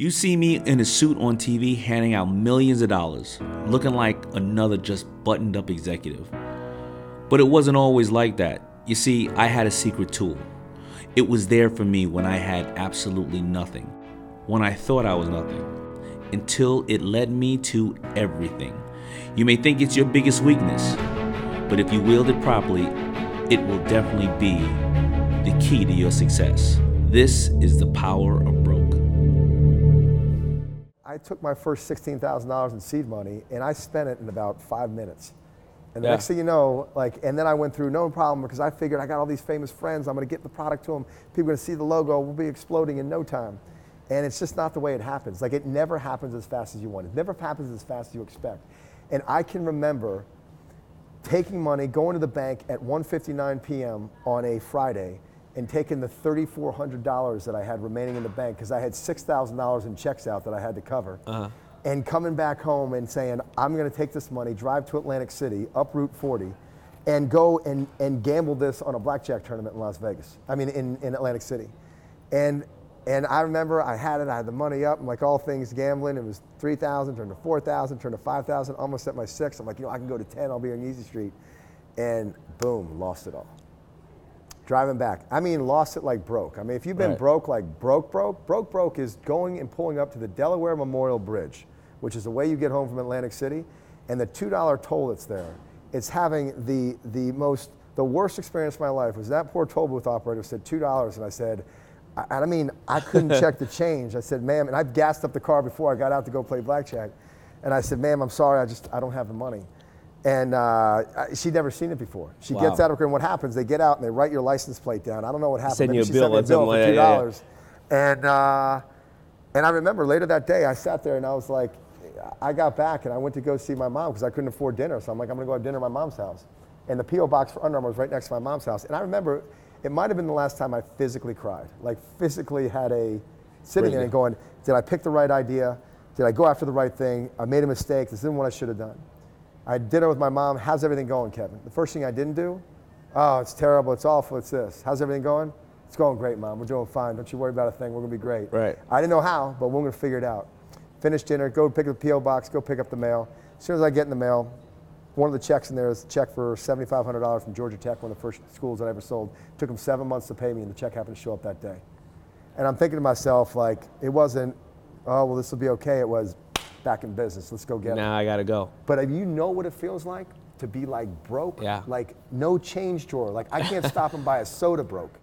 You see me in a suit on TV handing out millions of dollars, looking like another just buttoned up executive. But it wasn't always like that. You see, I had a secret tool. It was there for me when I had absolutely nothing, when I thought I was nothing, until it led me to everything. You may think it's your biggest weakness, but if you wield it properly, it will definitely be the key to your success. This is the power of broke. I took my first $16,000 in seed money and I spent it in about 5 minutes. And the next thing you know, and then I went through no problem because I figured I got all these famous friends, I'm gonna get the product to them, people are gonna see the logo, we'll be exploding in no time. And it's just not the way it happens. It never happens as fast as you want. It never happens as fast as you expect. And I can remember taking money, going to the bank at 1:59 p.m. on a Friday, and taking the $3,400 that I had remaining in the bank, because I had $6,000 in checks out that I had to cover, and coming back home and saying, I'm gonna take this money, drive to Atlantic City, up Route 40, and go and gamble this on a blackjack tournament in Las Vegas. I mean, in Atlantic City. And I remember I had the money up, and like all things gambling, it was 3,000, turned to 4,000, turned to 5,000, almost at my 6. I'm like, I can go to 10, I'll be on Easy Street. And boom, lost it all. Driving back, lost it like broke. If you've been broke like broke is going and pulling up to the Delaware Memorial Bridge, which is the way you get home from Atlantic City, and the $2 toll that's there. It's having the worst experience of my life was that poor toll booth operator said $2, and I said, I couldn't check the change. I said, ma'am, and I'd gassed up the car before I got out to go play blackjack. And I said, ma'am, I'm sorry, I don't have the money. And she'd never seen it before. She gets out of her, and what happens, they get out and they write your license plate down. I don't know what happened. Send you a she bill, sent me a bill for $2. Yeah. And I remember later that day, I sat there and I was like, I got back and I went to go see my mom because I couldn't afford dinner. So I'm like, I'm gonna go have dinner at my mom's house. And the P.O. box for Under Armour was right next to my mom's house. And I remember it might have been the last time I physically cried. Physically had sitting there and going, did I pick the right idea? Did I go after the right thing? I made a mistake. This isn't what I should have done. I had dinner with my mom. How's everything going, Kevin? The first thing I didn't do, oh, it's terrible, it's awful, it's this. How's everything going? It's going great, Mom. We're doing fine. Don't you worry about a thing. We're gonna be great. Right. I didn't know how, but we're gonna figure it out. Finish dinner, go pick up the P.O. box, go pick up the mail. As soon as I get in the mail, one of the checks in there is a check for $7,500 from Georgia Tech, one of the first schools that I ever sold. It took them 7 months to pay me, and the check happened to show up that day. And I'm thinking to myself, it wasn't, oh, well, this will be okay. It was, back in business. Let's go get it. Now I gotta go. But you know what it feels like to be broke? Yeah. No change drawer. I can't stop and buy a soda broke.